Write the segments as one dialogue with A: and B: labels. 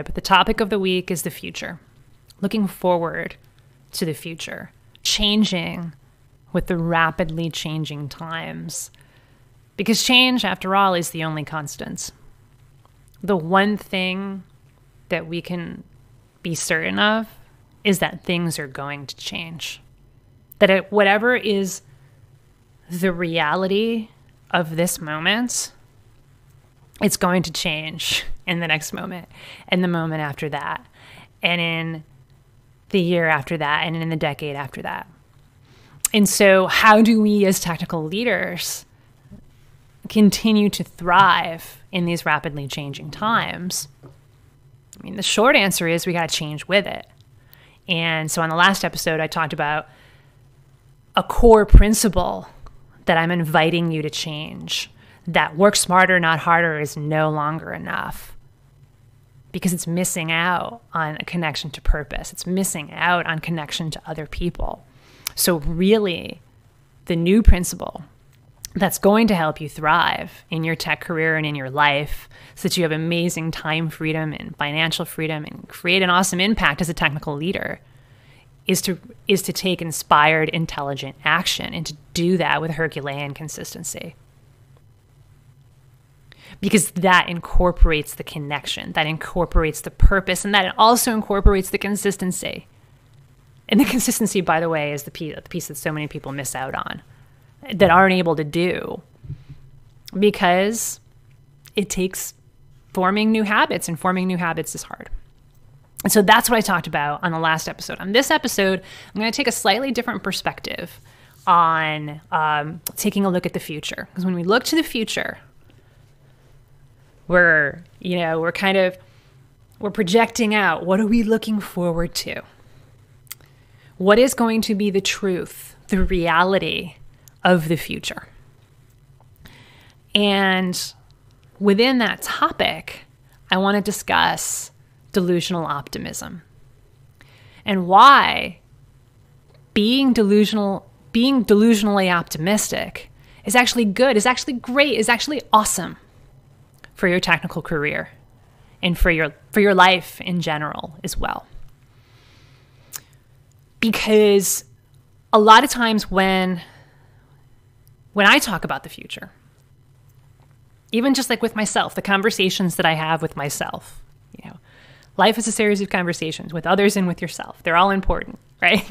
A: But the topic of the week is the future. Looking forward to the future. Changing with the rapidly changing times. Because change, after all, is the only constant. The one thing that we can be certain of is that things are going to change. That whatever is the reality of this moment, it's going to change in the next moment, and the moment after that, and in the year after that, and in the decade after that. And so how do we as technical leaders continue to thrive in these rapidly changing times? I mean, the short answer is we got to change with it. And so on the last episode, I talked about a core principle that I'm inviting you to change, that work smarter, not harder is no longer enough, because it's missing out on a connection to purpose. It's missing out on connection to other people. So really, the new principle that's going to help you thrive in your tech career and in your life so that you have amazing time freedom and financial freedom and create an awesome impact as a technical leader is to take inspired, intelligent action, and to do that with Herculean consistency. Because that incorporates the connection, that incorporates the purpose, and that it also incorporates the consistency. And the consistency, by the way, is the piece that so many people miss out on, that aren't able to do, because it takes forming new habits, and forming new habits is hard. And so that's what I talked about on the last episode. On this episode, I'm going to take a slightly different perspective on taking a look at the future. Because when we look to the future, we're projecting out. What are we looking forward to? What is going to be the truth, the reality of the future? And within that topic, I want to discuss delusional optimism and why being delusionally optimistic is actually good, is actually great, is actually awesome for your technical career and for your life in general as well. Because a lot of times when I talk about the future, even just like with myself, the conversations that I have with myself, life is a series of conversations with others and with yourself. They're all important, right?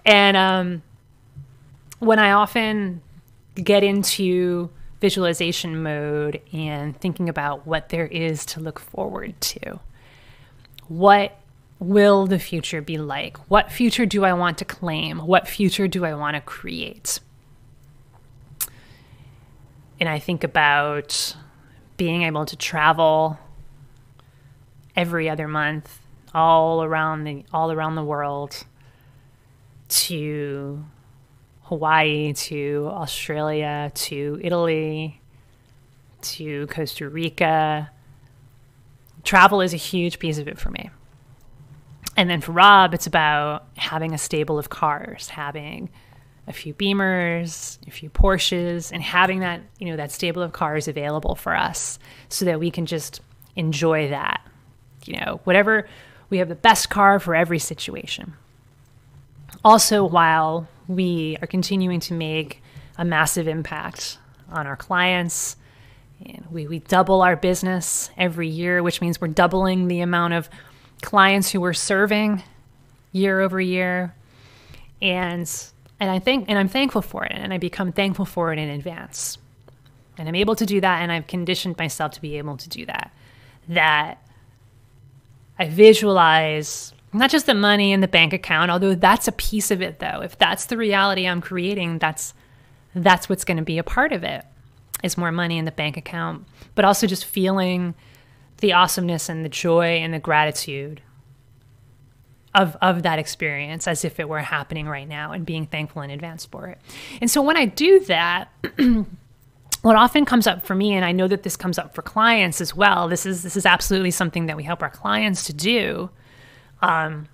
A: And when I often get into visualization mode and thinking about what there is to look forward to, what will the future be like? What future do I want to claim? What future do I want to create? And I think about being able to travel every other month, all around the world, to Hawaii, to Australia, to Italy, to Costa Rica. Travel is a huge piece of it for me. And then for Rob, it's about having a stable of cars, having a few Beamers, a few Porsches, and having that, that stable of cars available for us so that we can just enjoy that. Whatever, we have the best car for every situation. Also, while we are continuing to make a massive impact on our clients, and we double our business every year, which means we're doubling the amount of clients who we're serving year over year. And I'm thankful for it, and I become thankful for it in advance. And I'm able to do that, and I've conditioned myself to be able to do that. That I visualize not just the money in the bank account, although that's a piece of it, though. If that's the reality I'm creating, that's what's going to be a part of it, is more money in the bank account, but also just feeling the awesomeness and the joy and the gratitude of that experience as if it were happening right now, and being thankful in advance for it. And so when I do that, what often comes up for me, and I know that this comes up for clients as well, this is absolutely something that we help our clients to do. So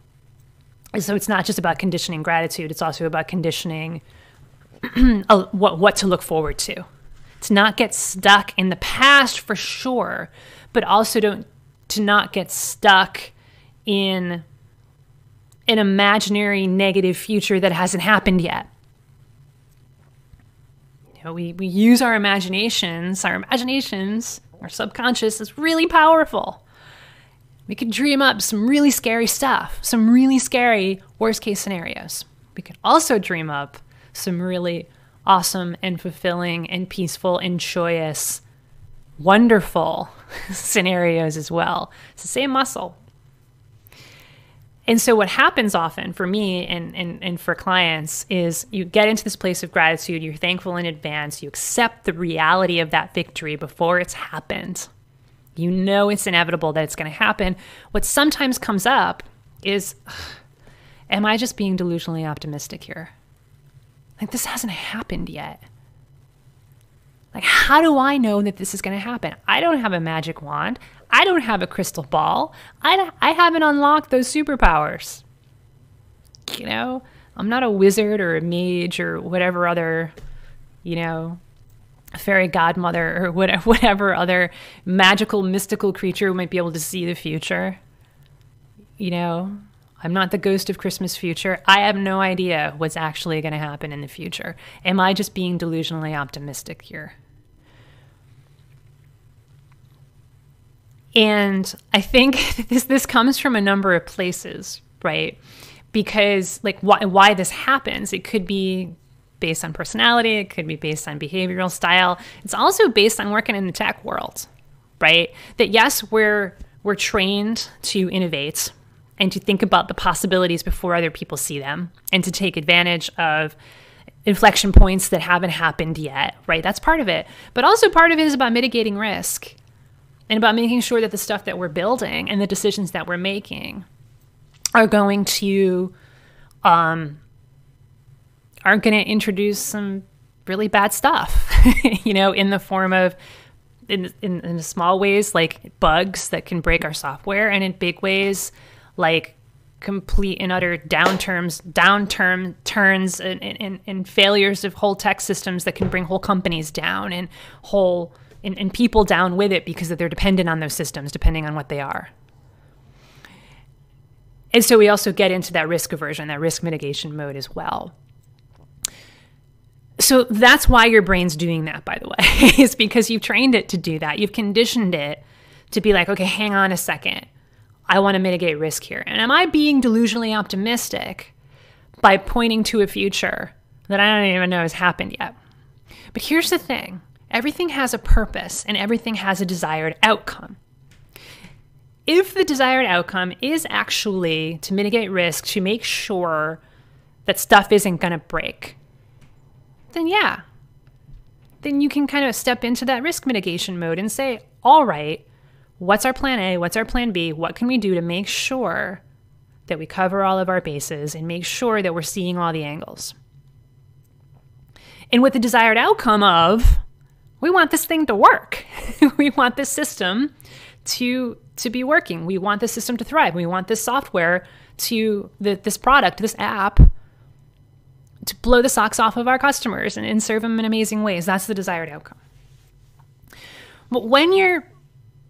A: it's not just about conditioning gratitude, it's also about conditioning what to look forward to not get stuck in the past, for sure, but also to not get stuck in an imaginary negative future that hasn't happened yet. You know, we use our imaginations. Our subconscious is really powerful. We could dream up some really scary stuff, some really scary worst case scenarios. We could also dream up some really awesome and fulfilling and peaceful and joyous, wonderful scenarios as well. It's the same muscle. And so what happens often for me and for clients is you get into this place of gratitude, you're thankful in advance, you accept the reality of that victory before it's happened. You know it's inevitable that it's going to happen. What sometimes comes up is, am I just being delusionally optimistic here? Like, this hasn't happened yet. Like, how do I know that this is going to happen? I don't have a magic wand. I don't have a crystal ball. I haven't unlocked those superpowers. You know, I'm not a wizard or a mage or whatever other, you know, fairy godmother or whatever other magical, mystical creature might be able to see the future. You know, I'm not the ghost of Christmas future. I have no idea what's actually going to happen in the future. Am I just being delusionally optimistic here? And I think this comes from a number of places, right? Because like why this happens, it could be based on personality, it could be based on behavioral style. It's also based on working in the tech world, right? That yes, we're trained to innovate and to think about the possibilities before other people see them and to take advantage of inflection points that haven't happened yet, right? That's part of it. But also part of it is about mitigating risk and about making sure that the stuff that we're building and the decisions that we're making are going to introduce some really bad stuff, you know, in the form of in small ways like bugs that can break our software, and in big ways like complete and utter turns and failures of whole tech systems that can bring whole companies down and and people down with it because they're dependent on those systems, depending on what they are. And so we also get into that risk aversion, that risk mitigation mode as well. So that's why your brain's doing that, by the way, is because you've trained it to do that. You've conditioned it to be like, okay, hang on a second. I want to mitigate risk here. And am I being delusionally optimistic by pointing to a future that I don't even know has happened yet? But here's the thing. Everything has a purpose and everything has a desired outcome. If the desired outcome is actually to mitigate risk, to make sure that stuff isn't going to break, then yeah, then you can kind of step into that risk mitigation mode and say, all right, what's our plan A? What's our plan B? What can we do to make sure that we cover all of our bases and make sure that we're seeing all the angles? And with the desired outcome of, we want this thing to work. We want this system to be working. We want this system to thrive. We want this software this product, this app, to blow the socks off of our customers and serve them in amazing ways. That's the desired outcome. But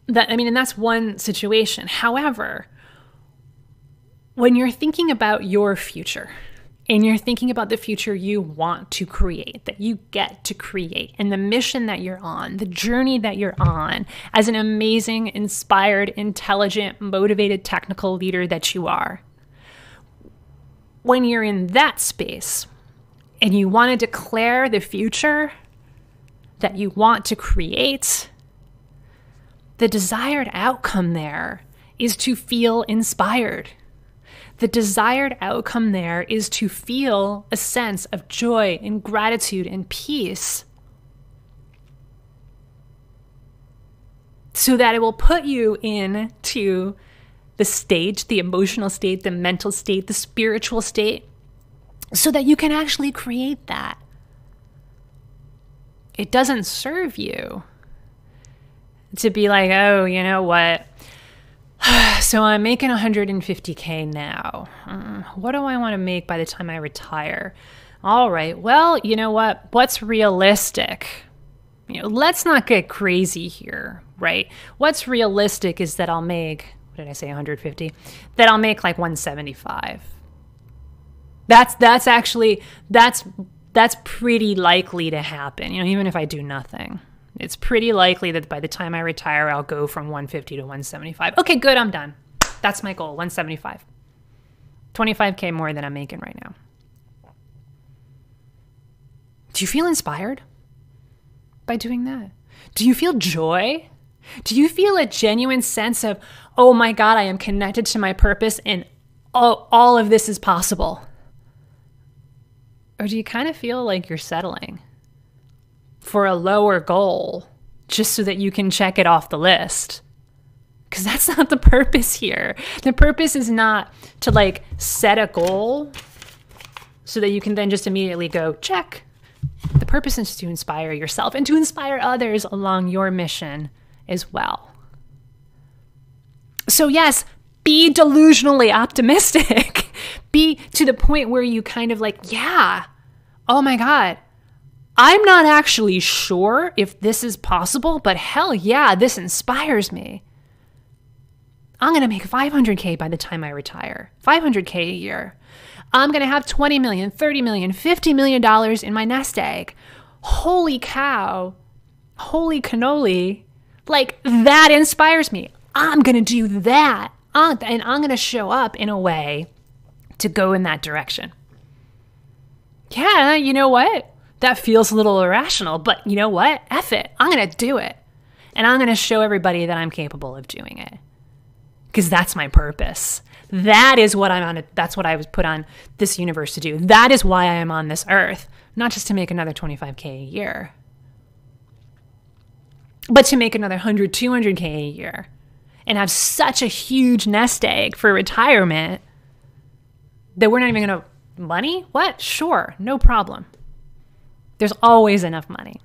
A: and that's one situation. However, when you're thinking about your future and you're thinking about the future you want to create, that you get to create, and the mission that you're on, the journey that you're on as an amazing, inspired, intelligent, motivated, technical leader that you are, when you're in that space and you want to declare the future that you want to create, the desired outcome there is to feel inspired. The desired outcome there is to feel a sense of joy and gratitude and peace, so that it will put you into the state, the emotional state, the mental state, the spiritual state, so that you can actually create that. It doesn't serve you to be like, oh, you know what? So I'm making 150K now. What do I want to make by the time I retire? All right. Well, you know what? What's realistic? let's not get crazy here, right? What's realistic is that I'll make, what did I say, 150? That I'll make like 175. That's actually, that's pretty likely to happen, even if I do nothing. It's pretty likely that by the time I retire, I'll go from 150 to 175. Okay, good, I'm done. That's my goal, 175. 25K more than I'm making right now. Do you feel inspired by doing that? Do you feel joy? Do you feel a genuine sense of, oh my God, I am connected to my purpose and all of this is possible? Or do you kind of feel like you're settling for a lower goal just so that you can check it off the list? Because that's not the purpose here. The purpose is not to like set a goal so that you can then just immediately go check. The purpose is to inspire yourself and to inspire others along your mission as well. So yes, be delusionally optimistic. Be to the point where you kind of like, yeah, oh my God, I'm not actually sure if this is possible, but hell yeah, this inspires me. I'm going to make 500K by the time I retire, 500K a year. I'm going to have 20 million, 30 million, $50 million in my nest egg. Holy cow. Holy cannoli. Like, that inspires me. I'm going to do that. And I'm going to show up in a way to go in that direction. Yeah, you know what? That feels a little irrational, but you know what? F it. I'm going to do it. And I'm going to show everybody that I'm capable of doing it. Because that's my purpose. That is what I'm on. That's what I was put on this universe to do. That is why I am on this earth. Not just to make another 25K a year, but to make another 100, 200K a year and have such a huge nest egg for retirement that we're not even going to, money? What? Sure. No problem. There's always enough money.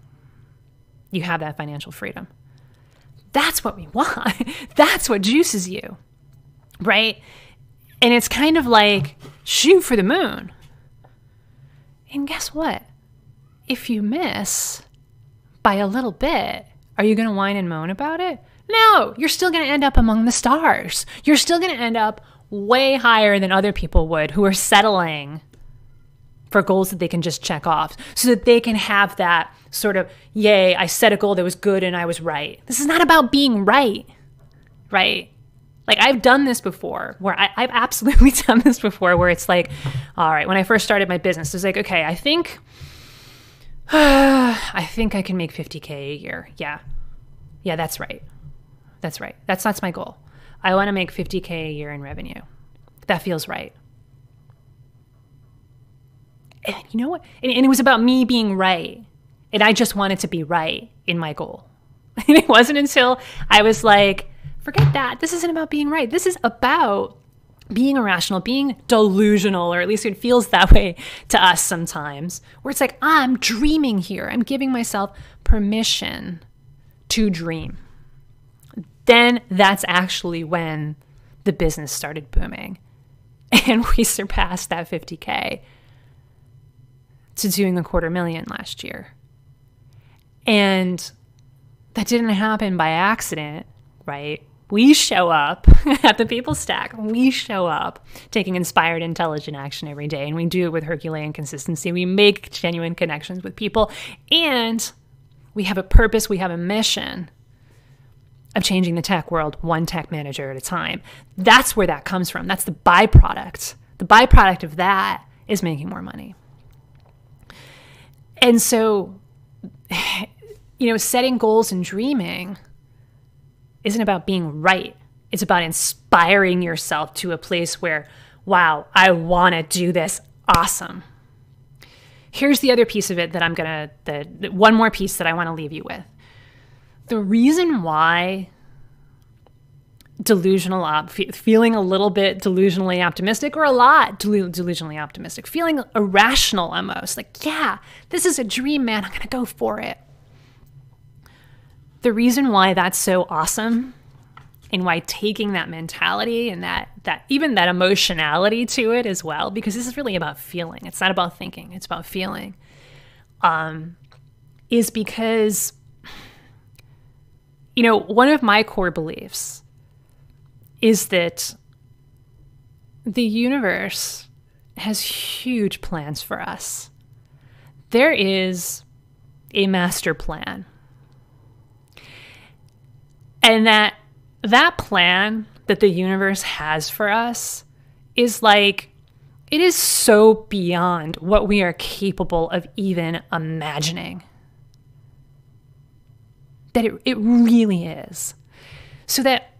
A: You have that financial freedom. That's what we want. That's what juices you, right? And it's kind of like shoot for the moon. And guess what? If you miss by a little bit, are you going to whine and moan about it? No, you're still going to end up among the stars. You're still going to end up way higher than other people would who are settling for goals that they can just check off so that they can have that sort of, yay, I set a goal that was good and I was right. This is not about being right, right? Like I've done this before where I've absolutely done this before where it's like, all right, when I first started my business, it was like, okay, I think I can make 50K a year. Yeah. Yeah, that's right. That's right. That's my goal. I want to make 50K a year in revenue. That feels right. And you know what? And it was about me being right. And I just wanted to be right in my goal. And it wasn't until I was like, forget that. This isn't about being right. This is about being irrational, being delusional, or at least it feels that way to us sometimes, where it's like, I'm dreaming here. I'm giving myself permission to dream. Then that's actually when the business started booming. And we surpassed that 50K to doing $250,000 last year. And that didn't happen by accident, right? We show up at the People Stack. We show up taking inspired, intelligent action every day. And we do it with Herculean consistency. We make genuine connections with people. And we have a purpose. We have a mission of changing the tech world one tech manager at a time. That's where that comes from. That's the byproduct. The byproduct of that is making more money. And so, setting goals and dreaming isn't about being right. It's about inspiring yourself to a place where, wow, I want to do this. Awesome. Here's the other piece of it that one more piece that I want to leave you with. The reason why feeling a little bit delusionally optimistic or a lot delusionally optimistic, feeling irrational almost, like, yeah, this is a dream, man, I'm going to go for it. The reason why that's so awesome and why taking that mentality and that even that emotionality to it as well, because this is really about feeling. It's not about thinking. It's about feeling. Is because one of my core beliefs is that the universe has huge plans for us. There is a master plan. And that plan that the universe has for us is like, it is so beyond what we are capable of even imagining. That it really is. So that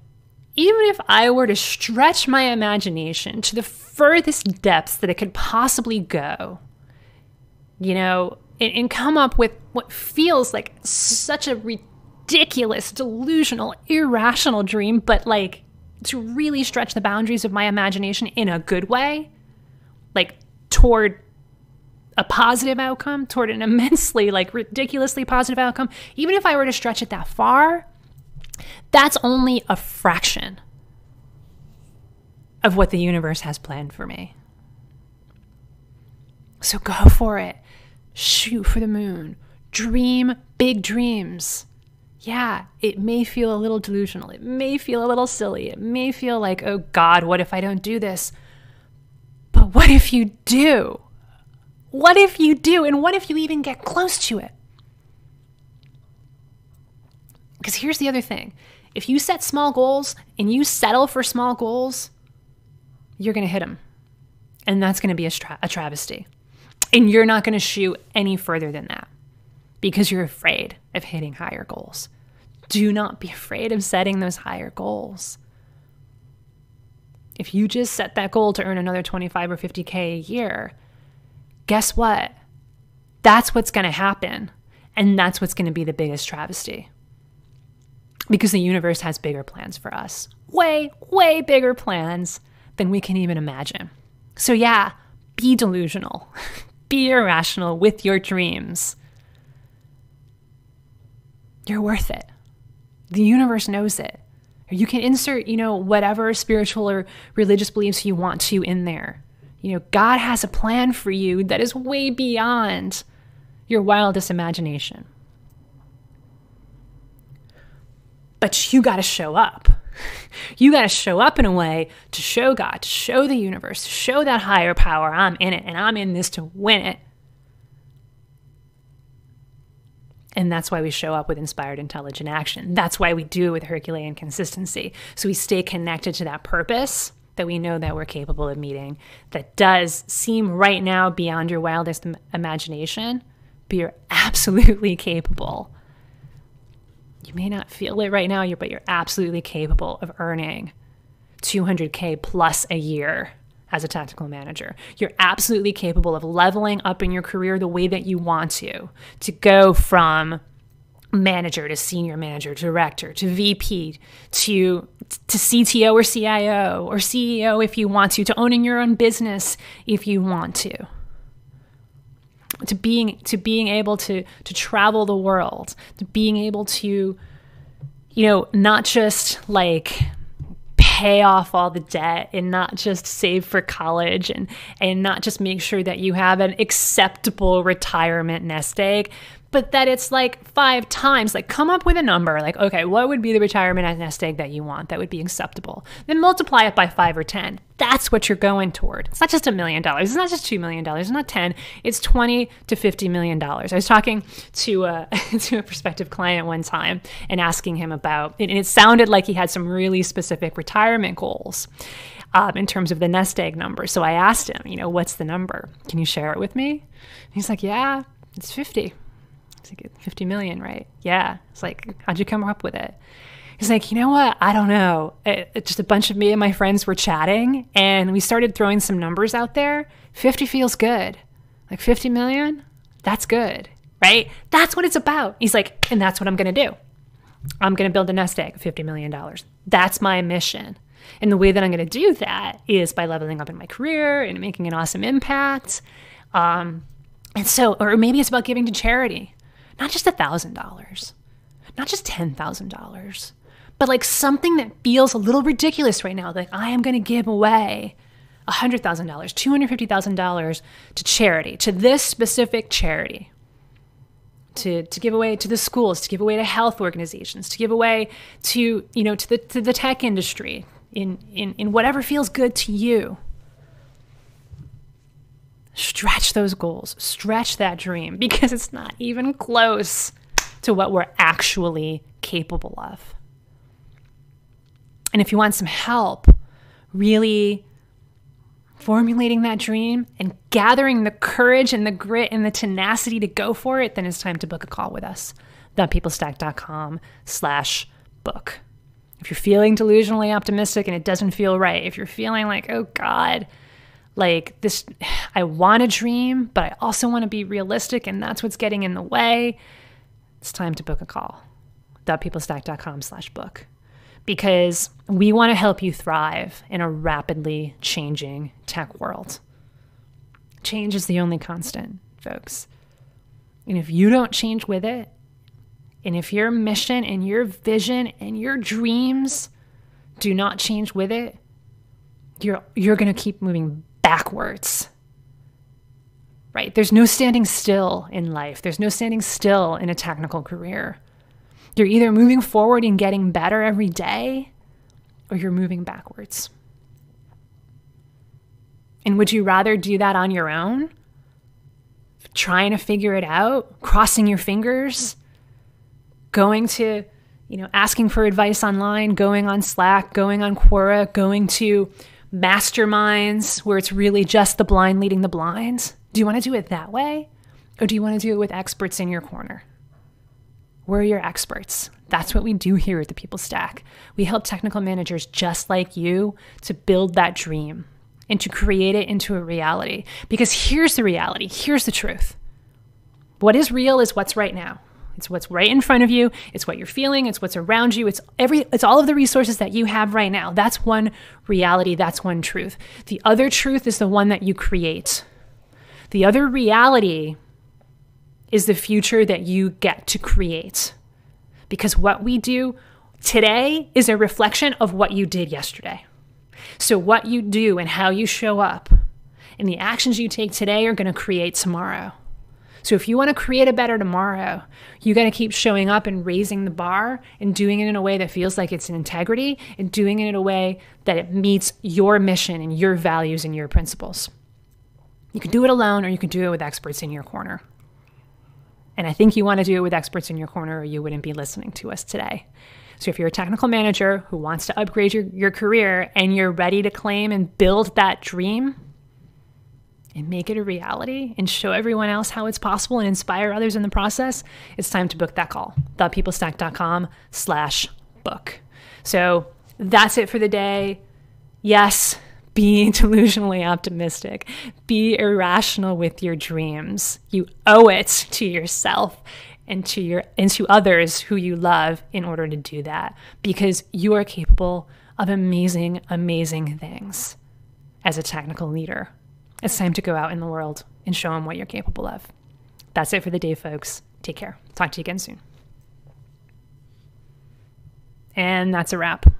A: even if I were to stretch my imagination to the furthest depths that it could possibly go, and come up with what feels like such a ridiculous, delusional, irrational dream, but like to really stretch the boundaries of my imagination in a good way, like toward a positive outcome, toward an immensely, like ridiculously positive outcome, even if I were to stretch it that far, that's only a fraction of what the universe has planned for me. So go for it. Shoot for the moon. Dream big dreams. Yeah, it may feel a little delusional. It may feel a little silly. It may feel like, oh God, what if I don't do this? But what if you do? What if you do? And what if you even get close to it? Because here's the other thing. If you set small goals and you settle for small goals, you're going to hit them. And that's going to be a travesty. And you're not going to shoot any further than that because you're afraid of hitting higher goals. Do not be afraid of setting those higher goals. If you just set that goal to earn another 25 or 50K a year, guess what? That's what's going to happen. And that's what's going to be the biggest travesty. Because the universe has bigger plans for us. Way, way bigger plans than we can even imagine. So yeah, be delusional. Be irrational with your dreams. You're worth it. The universe knows it. You can insert, whatever spiritual or religious beliefs you want to in there. God has a plan for you that is way beyond your wildest imagination. But you got to show up. You got to show up in a way to show God, to show the universe, to show that higher power, I'm in it and I'm in this to win it. And that's why we show up with inspired, intelligent action. That's why we do it with Herculean consistency. So we stay connected to that purpose that we know that we're capable of meeting, that does seem right now beyond your wildest imagination, but you're absolutely capable. You may not feel it right now, but you're absolutely capable of earning 200K plus a year as a tactical manager. You're absolutely capable of leveling up in your career the way that you want to go from manager to senior manager, director to VP to CTO or CIO or CEO if you want to owning your own business if you want to being able to travel the world, to being able to, not just like pay off all the debt and not just save for college and not just make sure that you have an acceptable retirement nest egg, but that it's like 5 times, like come up with a number, like, okay, what would be the retirement nest egg that you want that would be acceptable? Then multiply it by 5 or 10. That's what you're going toward. It's not just $1 million. It's not just $2 million. It's not 10. It's 20 to $50 million. I was talking to a prospective client one time and asking him about, and it sounded like he had some really specific retirement goals in terms of the nest egg number. So I asked him, what's the number? Can you share it with me? And he's like, yeah, it's 50. It's like 50 million, right? Yeah. It's like, how'd you come up with it? He's like, you know what? I don't know. Just a bunch of me and my friends were chatting and we started throwing some numbers out there. 50 feels good. Like 50 million? That's good, right? That's what it's about. He's like, and that's what I'm going to do. I'm going to build a nest egg of $50 million. That's my mission. And the way that I'm going to do that is by leveling up in my career and making an awesome impact. And so, or maybe it's about giving to charity. Not just $1,000, not just $10,000, but like something that feels a little ridiculous right now. Like I am going to give away $100,000, $250,000 to charity, to this specific charity. to give away to the schools, to give away to health organizations, to give away to, to the tech industry, in whatever feels good to you. Stretch those goals, stretch that dream, because it's not even close to what we're actually capable of. And if you want some help really formulating that dream and gathering the courage and the grit and the tenacity to go for it, then it's time to book a call with us. thepeoplestack.com/book. If you're feeling delusionally optimistic and it doesn't feel right, if you're feeling like, oh God, like this, I want a dream, but I also want to be realistic and that's what's getting in the way, it's time to book a call. thepeoplestack.com/book. Because we want to help you thrive in a rapidly changing tech world. Change is the only constant, folks. And if you don't change with it, and if your mission and your vision and your dreams do not change with it, you're going to keep moving backwards. Right? There's no standing still in life. There's no standing still in a technical career. You're either moving forward and getting better every day, or you're moving backwards. And would you rather do that on your own? Trying to figure it out, crossing your fingers, going to, asking for advice online, going on Slack, going on Quora, going to masterminds where it's really just the blind leading the blind? Do you want to do it that way? Or do you want to do it with experts in your corner? We're your experts. That's what we do here at the People Stack. We help technical managers just like you to build that dream and to create it into a reality. Because here's the reality. Here's the truth. What is real is what's right now. It's what's right in front of you. It's what you're feeling. It's what's around you. It's all of the resources that you have right now. That's one reality. That's one truth. The other truth is the one that you create. The other reality is the future that you get to create. Because what we do today is a reflection of what you did yesterday. So what you do and how you show up and the actions you take today are going to create tomorrow. So if you want to create a better tomorrow, you got to keep showing up and raising the bar and doing it in a way that feels like it's in integrity and doing it in a way that it meets your mission and your values and your principles. You can do it alone or you can do it with experts in your corner. And I think you want to do it with experts in your corner or you wouldn't be listening to us today. So if you're a technical manager who wants to upgrade your career and you're ready to claim and build that dream and make it a reality and show everyone else how it's possible and inspire others in the process, it's time to book that call. thepeoplestack.com/book. So that's it for the day. Yes, be delusionally optimistic. Be irrational with your dreams. You owe it to yourself and to others who you love in order to do that, because you are capable of amazing, amazing things as a technical leader. It's time to go out in the world and show them what you're capable of. That's it for the day, folks. Take care. Talk to you again soon. And that's a wrap.